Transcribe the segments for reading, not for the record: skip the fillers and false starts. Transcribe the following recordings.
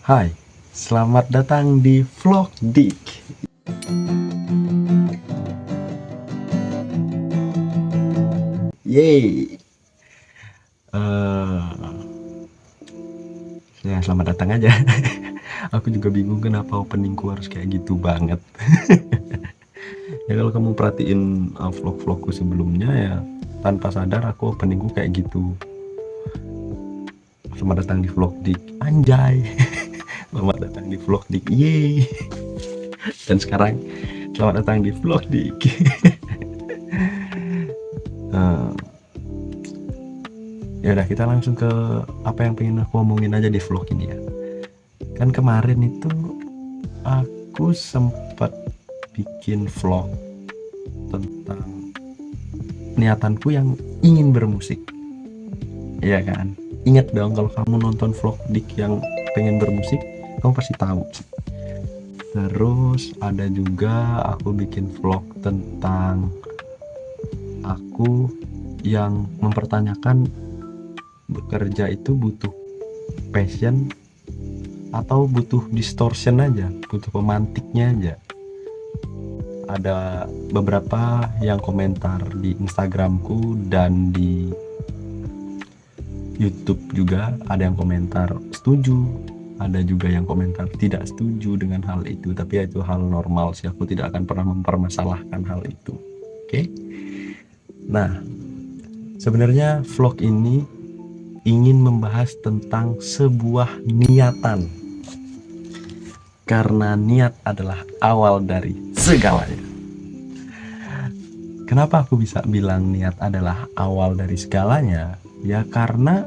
Hai, selamat datang di Vlog Dik. Yeay. Ya selamat datang aja. Aku juga bingung kenapa openingku harus kayak gitu banget. Ya kalau kamu perhatiin vlog-vlogku sebelumnya ya, tanpa sadar aku openingku kayak gitu. Selamat datang di Vlog Dik. Anjay. Selamat datang di Vlog Dik. Yeay. Dan sekarang selamat datang di Vlog Dik. Ya udah, kita langsung ke apa yang pengen aku omongin aja di vlog ini ya. Kan kemarin itu aku sempat bikin vlog tentang niatanku yang ingin bermusik. Iya kan? Ingat dong, kalau kamu nonton vlog Dik yang pengen bermusik, kamu pasti tahu. Terus ada juga aku bikin vlog tentang aku yang mempertanyakan bekerja itu butuh passion atau butuh distortion aja, butuh pemantiknya aja. Ada beberapa yang komentar di Instagramku dan di YouTube juga, ada yang komentar setuju, ada juga yang komentar tidak setuju dengan hal itu. Tapi ya itu hal normal sih, aku tidak akan pernah mempermasalahkan hal itu. Oke? Nah, sebenarnya vlog ini ingin membahas tentang sebuah niatan, karena niat adalah awal dari segalanya. Kenapa aku bisa bilang niat adalah awal dari segalanya? Ya karena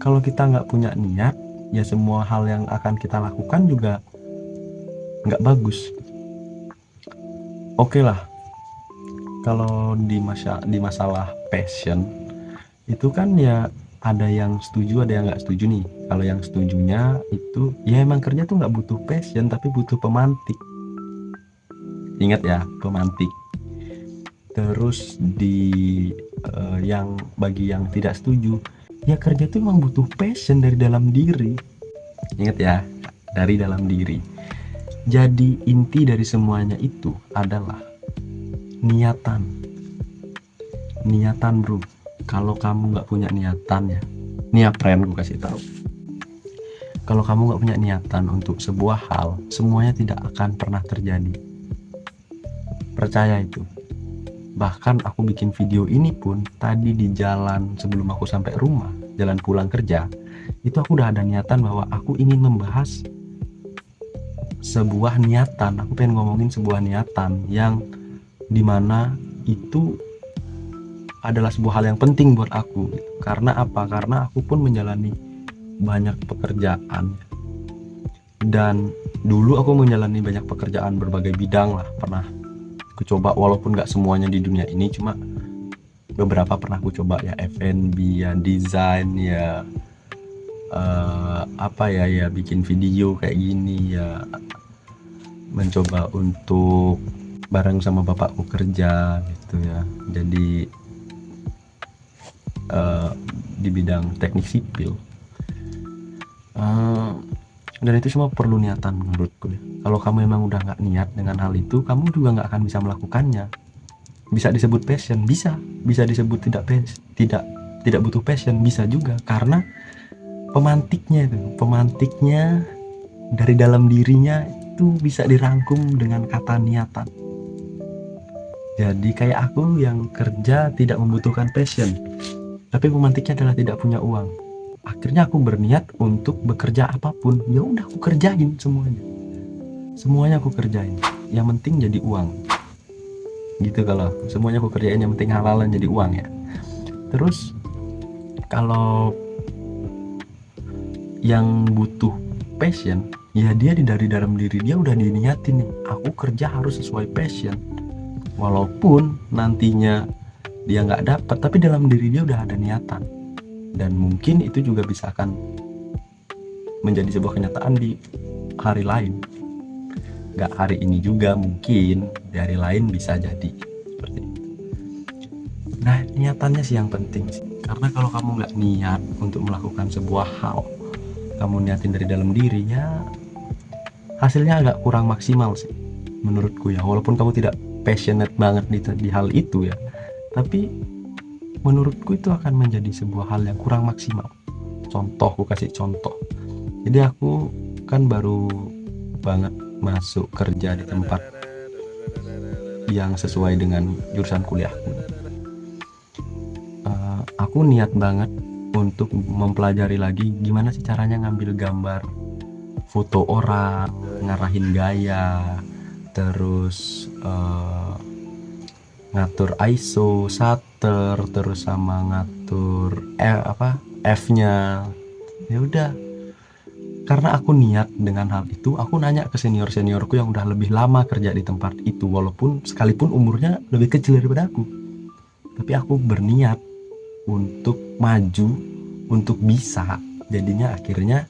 kalau kita nggak punya niat, ya semua hal yang akan kita lakukan juga nggak bagus. Oke lah, kalau di masalah passion itu kan ya ada yang setuju, ada yang nggak setuju nih. Kalau yang setujunya itu ya emang kerja tuh nggak butuh passion, tapi butuh pemantik. Ingat ya, pemantik. Terus yang bagi yang tidak setuju, ya kerja tuh emang butuh passion dari dalam diri. Ingat ya, dari dalam diri. Jadi inti dari semuanya itu adalah niatan. Niatan bro. Kalau kamu nggak punya niatan ya, nih ya friend, gue kasih tahu. Kalau kamu nggak punya niatan untuk sebuah hal, semuanya tidak akan pernah terjadi. Percaya itu. Bahkan aku bikin video ini pun tadi di jalan sebelum aku sampai rumah, jalan pulang kerja, itu aku udah ada niatan bahwa aku ingin membahas sebuah niatan. Aku pengen ngomongin sebuah niatan yang dimana itu adalah sebuah hal yang penting buat aku gitu. Karena apa? Karena aku pun menjalani banyak pekerjaan, dan dulu aku menjalani banyak pekerjaan berbagai bidang lah. Pernah aku coba, walaupun gak semuanya di dunia ini, cuma beberapa pernah aku coba ya. F&B ya, desain ya, ya bikin video kayak gini ya, mencoba untuk bareng sama bapakku kerja gitu ya, jadi di bidang teknik sipil. Dan itu semua perlu niatan menurutku ya. Kalau kamu emang udah nggak niat dengan hal itu, kamu juga nggak akan bisa melakukannya. Bisa disebut passion, bisa disebut tidak butuh passion, bisa juga, karena pemantiknya dari dalam dirinya itu bisa dirangkum dengan kata niatan. Jadi kayak aku yang kerja tidak membutuhkan passion, tapi pemantiknya adalah tidak punya uang. Akhirnya aku berniat untuk bekerja apapun, ya udah aku kerjain semuanya aku kerjain, yang penting jadi uang gitu. Kalau semuanya aku kerjain yang penting halalan jadi uang ya. Terus kalau yang butuh passion, ya dia dari dalam diri dia udah diniatin nih, aku kerja harus sesuai passion. Walaupun nantinya dia nggak dapat, tapi dalam diri dia udah ada niatan. Dan mungkin itu juga bisa akan menjadi sebuah kenyataan di hari lain. Nggak hari ini juga, mungkin di hari lain bisa jadi seperti itu. Nah, niatannya sih yang penting sih. Karena kalau kamu nggak niat untuk melakukan sebuah hal, kamu niatin dari dalam diri, ya hasilnya agak kurang maksimal sih menurutku ya. Walaupun kamu tidak passionate banget di hal itu ya, tapi menurutku itu akan menjadi sebuah hal yang kurang maksimal. Contoh, aku kasih contoh. Jadi aku kan baru banget masuk kerja di tempat yang sesuai dengan jurusan kuliahku. Aku niat banget untuk mempelajari lagi gimana sih caranya ngambil gambar foto orang, ngarahin gaya, terus ngatur ISO, shutter, terus sama ngatur F-nya. Ya udah, karena aku niat dengan hal itu, aku nanya ke senior-seniorku yang udah lebih lama kerja di tempat itu, walaupun sekalipun umurnya lebih kecil daripada aku. Tapi aku berniat untuk maju, untuk bisa. Jadinya akhirnya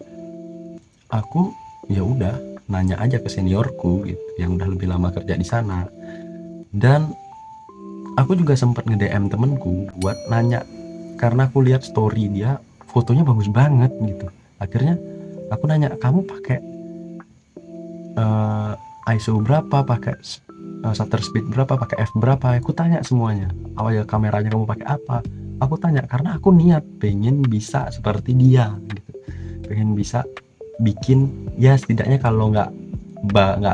aku ya udah nanya aja ke seniorku gitu, yang udah lebih lama kerja di sana. Dan aku juga sempat nge-DM temenku buat nanya, karena aku lihat story dia fotonya bagus banget gitu. Akhirnya aku nanya, kamu pakai ISO berapa, pakai shutter speed berapa, pakai f berapa. Aku tanya semuanya. Awal kameranya kamu pakai apa, aku tanya karena aku niat pengen bisa seperti dia gitu, pengen bisa bikin ya setidaknya kalau nggak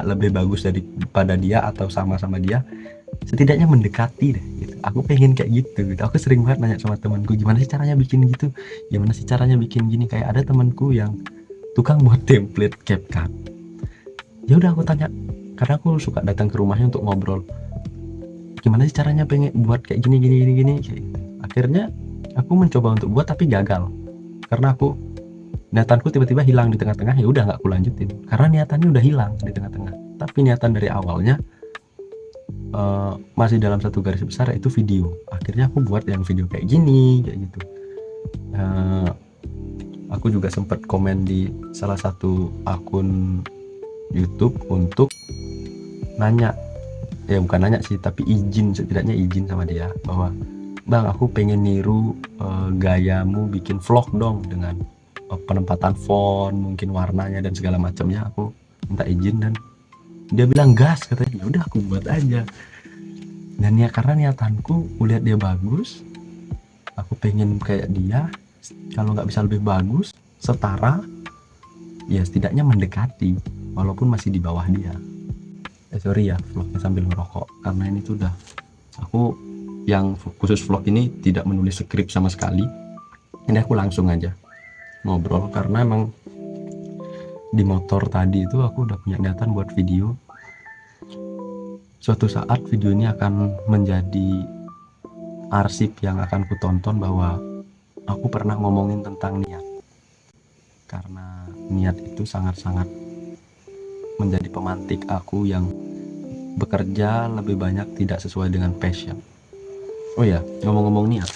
lebih bagus daripada dia atau sama-sama dia, setidaknya mendekati deh gitu. Aku pengen kayak gitu. Aku sering banget nanya sama temanku, gimana sih caranya bikin gitu, gimana sih caranya bikin gini. Kayak ada temanku yang tukang buat template CapCut. Ya udah aku tanya, karena aku suka datang ke rumahnya untuk ngobrol, gimana sih caranya pengen buat kayak gini kayak gitu. Akhirnya aku mencoba untuk buat tapi gagal, karena niatanku tiba-tiba hilang di tengah-tengah. Ya udah nggak aku lanjutin karena niatannya udah hilang di tengah-tengah. Tapi niatan dari awalnya masih dalam satu garis besar, yaitu video. Akhirnya aku buat yang video kayak gini kayak gitu. Aku juga sempat komen di salah satu akun YouTube untuk nanya, ya bukan nanya sih, tapi setidaknya izin sama dia bahwa, bang, aku pengen niru gayamu bikin vlog dong, dengan penempatan font, mungkin warnanya dan segala macamnya. Aku minta izin dan dia bilang gas, katanya. Ya udah aku buat aja. Dan ya karena niatanku, lihat dia bagus, aku pengen kayak dia. Kalau nggak bisa lebih bagus, setara, ya setidaknya mendekati, walaupun masih di bawah dia. Sorry ya vlognya sambil ngerokok, karena ini tuh udah, aku yang khusus vlog ini tidak menulis skrip sama sekali. Ini aku langsung aja ngobrol, karena emang di motor tadi itu aku udah punya niatan buat video. Suatu saat video ini akan menjadi arsip yang akan kutonton, bahwa aku pernah ngomongin tentang niat, karena niat itu sangat-sangat menjadi pemantik aku yang bekerja lebih banyak tidak sesuai dengan passion. Oh ya, ngomong-ngomong niat,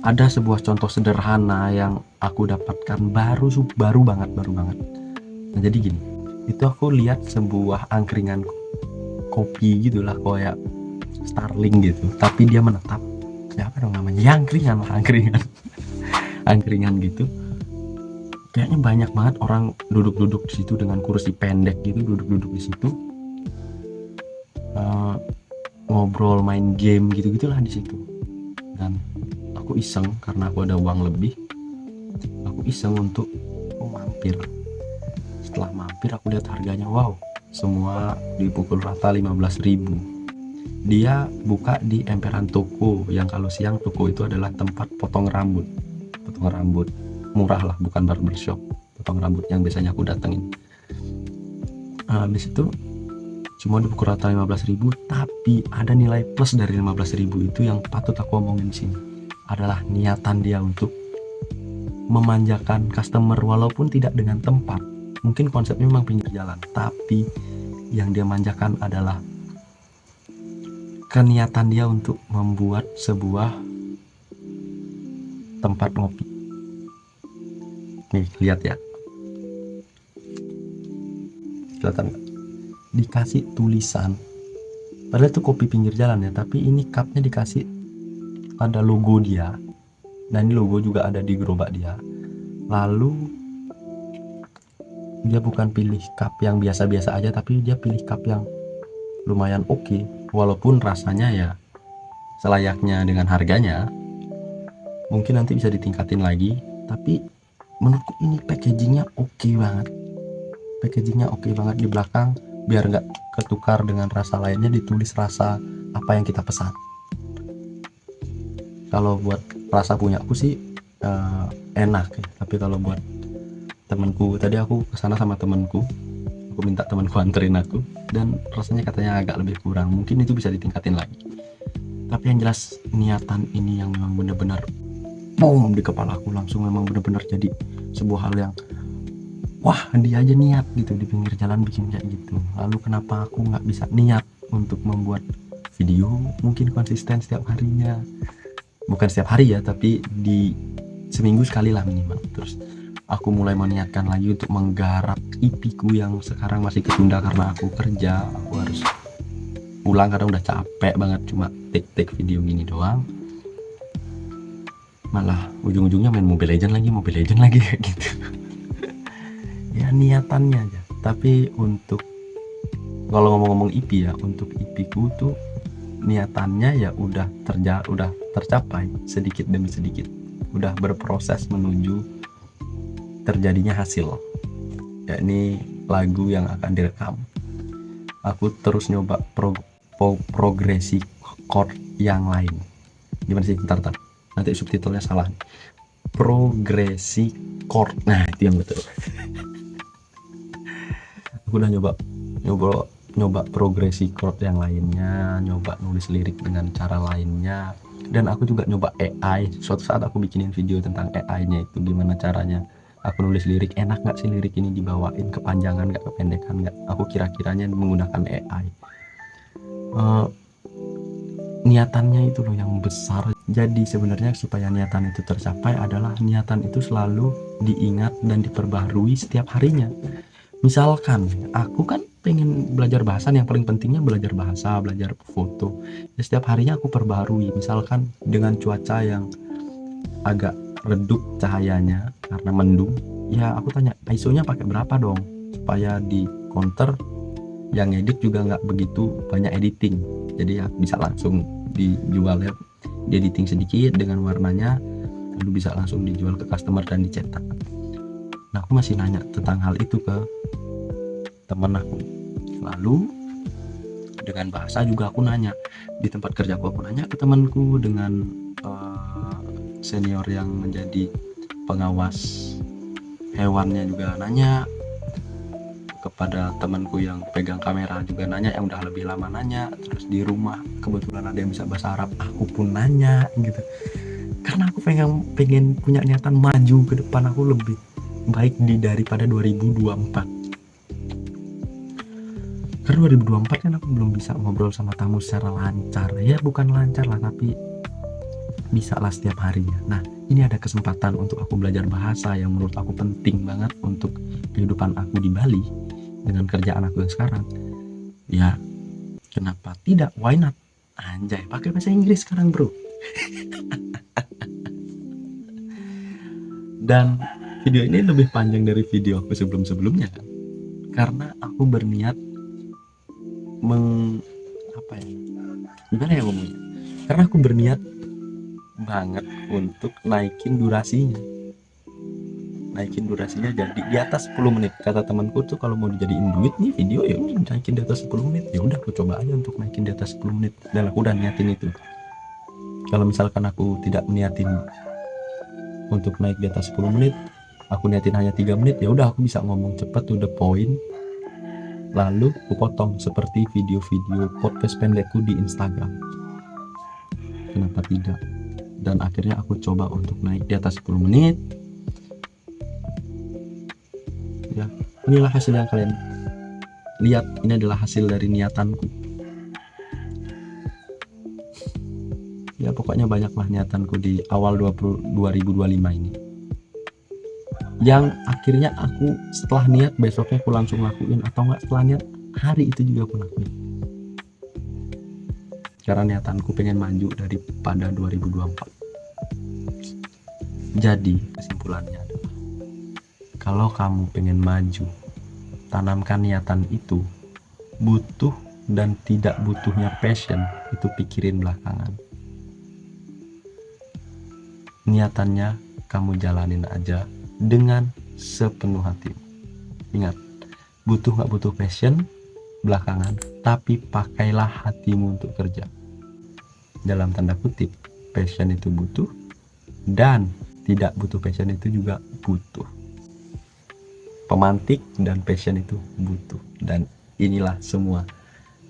ada sebuah contoh sederhana yang aku dapatkan baru banget. Nah, jadi gini, itu aku lihat sebuah angkringan kopi gitulah, kayak Starling gitu, tapi dia menetap. Ya apa dong namanya? Ya angkringan angkringan gitu. Kayaknya banyak banget orang duduk-duduk di situ dengan kursi pendek gitu, duduk-duduk di situ, ngobrol, main game gitu-gitulah di situ. Dan aku iseng, karena aku ada uang lebih, aku iseng untuk mampir. Setelah mampir, aku lihat harganya, wow, semua dipukul rata 15.000. Dia buka di emperan toko, yang kalau siang toko itu adalah tempat potong rambut murah lah, bukan barbershop, potong rambut yang biasanya aku datengin. Habis itu cuma dipukul rata 15.000, tapi ada nilai plus dari 15.000 itu yang patut aku omongin di sini. Adalah niatan dia untuk memanjakan customer, walaupun tidak dengan tempat. Mungkin konsepnya memang pinggir jalan, tapi yang dia manjakan adalah keniatan dia untuk membuat sebuah tempat ngopi. Nih, lihat ya, kelihatan nggak? Dikasih tulisan, padahal itu kopi pinggir jalan ya, tapi ini cupnya dikasih ada logo dia, dan ini logo juga ada di gerobak dia, Lalu dia bukan pilih cup yang biasa-biasa aja, tapi dia pilih cup yang lumayan oke, walaupun rasanya ya selayaknya dengan harganya. Mungkin nanti bisa ditingkatin lagi, tapi menurutku ini packagingnya oke banget. Packagingnya oke banget. Di belakang biar nggak ketukar dengan rasa lainnya, ditulis rasa apa yang kita pesan. Kalau buat rasa punya aku sih enak ya. Tapi kalau buat temanku, tadi aku kesana sama temanku, aku minta temanku anterin aku, dan rasanya katanya agak lebih kurang. Mungkin itu bisa ditingkatin lagi. Tapi yang jelas niatan ini yang memang benar-benar boom di kepala aku, langsung memang benar-benar jadi sebuah hal yang wah, dia aja niat gitu di pinggir jalan bikin kayak gitu. Lalu kenapa aku nggak bisa niat untuk membuat video mungkin konsisten setiap harinya? Bukan setiap hari ya, tapi di seminggu sekali lah minimal. Terus aku mulai meniatkan lagi untuk menggarap IP ku yang sekarang masih ketunda karena aku kerja. Aku harus pulang karena udah capek banget cuma take video gini doang. Malah ujung-ujungnya main Mobile Legend lagi kayak gitu. Ya niatannya aja. Tapi untuk kalau ngomong-ngomong IP ya, untuk IP ku tuh niatannya ya udah tercapai sedikit demi sedikit. Udah berproses menuju terjadinya hasil, yakni lagu yang akan direkam. Aku terus nyoba progresi chord yang lain. Gimana sih? Bentar, nanti subtitlenya salah. Progresi chord, nah itu yang betul. Aku udah nyoba progresi chord yang lainnya, nyoba nulis lirik dengan cara lainnya, dan aku juga nyoba AI. Suatu saat aku bikinin video tentang AI-nya itu gimana caranya aku nulis lirik, enak nggak sih lirik ini dibawain kepanjangan nggak, kependekan nggak. Aku kira-kiranya menggunakan AI. Niatannya itu loh yang besar. Jadi sebenarnya supaya niatan itu tercapai adalah niatan itu selalu diingat dan diperbaharui setiap harinya. Misalkan aku kan pengen belajar bahasa, yang paling pentingnya belajar bahasa, belajar foto ya, setiap harinya aku perbaharui. Misalkan dengan cuaca yang agak redup cahayanya karena mendung, ya aku tanya ISO-nya pakai berapa dong, supaya di counter yang edit juga nggak begitu banyak editing, jadi ya bisa langsung dijual ya, di editing sedikit dengan warnanya, lalu bisa langsung dijual ke customer dan dicetak. Nah aku masih nanya tentang hal itu ke temen aku. Lalu dengan bahasa juga aku nanya di tempat kerjaku, aku nanya ke temanku, dengan senior yang menjadi pengawas hewannya juga nanya, kepada temanku yang pegang kamera juga nanya, yang udah lebih lama nanya, terus di rumah kebetulan ada yang bisa bahasa Arab, aku pun nanya gitu, karena aku pengen punya niatan maju ke depan, aku lebih baik daripada 2024. Karena 2024 kan aku belum bisa ngobrol sama tamu secara lancar, ya bukan lancar lah, tapi bisa lah setiap harinya. Nah ini ada kesempatan untuk aku belajar bahasa yang menurut aku penting banget untuk kehidupan aku di Bali dengan kerjaan aku yang sekarang. Ya kenapa tidak, why not, anjay, pakai bahasa Inggris sekarang bro. Dan video ini lebih panjang dari video aku sebelumnya kan, karena aku berniat gimana ya ngomongnya, karena aku berniat banget untuk naikin durasinya jadi di atas 10 menit. Kata temanku tuh kalau mau dijadiin duit nih video, ya udah naikin di atas 10 menit. Ya udah aku coba aja untuk naikin di atas 10 menit, dan aku udah niatin itu. Kalau misalkan aku tidak niatin untuk naik di atas 10 menit, aku niatin hanya 3 menit, ya udah aku bisa ngomong cepat to the point, lalu aku potong seperti video-video podcast pendekku di Instagram. Kenapa tidak? Dan akhirnya aku coba untuk naik di atas 10 menit. Ya, inilah hasil yang kalian lihat. Ini adalah hasil dari niatanku. Ya pokoknya banyaklah niatanku di awal 2025 ini, yang akhirnya aku setelah niat besoknya aku langsung lakuin, atau enggak setelah niat hari itu juga aku lakuin, karena niatanku pengen maju daripada 2024. Jadi kesimpulannya adalah Kalau kamu pengen maju, tanamkan niatan itu. Butuh dan tidak butuhnya passion itu pikirin belakangan. Niatannya kamu jalanin aja dengan sepenuh hati. Ingat, butuh gak butuh passion belakangan, tapi pakailah hatimu untuk kerja. Dalam tanda kutip, passion itu butuh, dan tidak butuh passion itu juga butuh. Pemantik dan passion itu butuh. Dan inilah semua,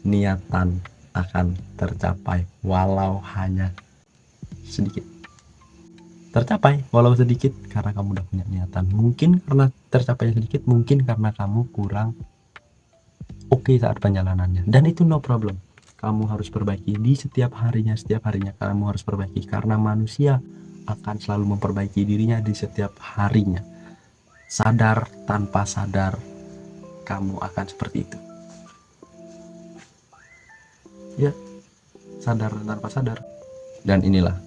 niatan akan tercapai walau hanya sedikit. Tercapai walau sedikit karena kamu udah punya niatan. Mungkin karena tercapai sedikit, mungkin karena kamu kurang oke saat penjalanannya, dan itu no problem. Kamu harus perbaiki di setiap harinya kamu harus perbaiki, karena manusia akan selalu memperbaiki dirinya di setiap harinya. Sadar tanpa sadar kamu akan seperti itu ya, sadar tanpa sadar. Dan inilah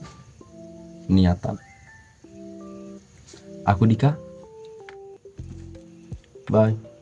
niatan. Aku Dika, bye.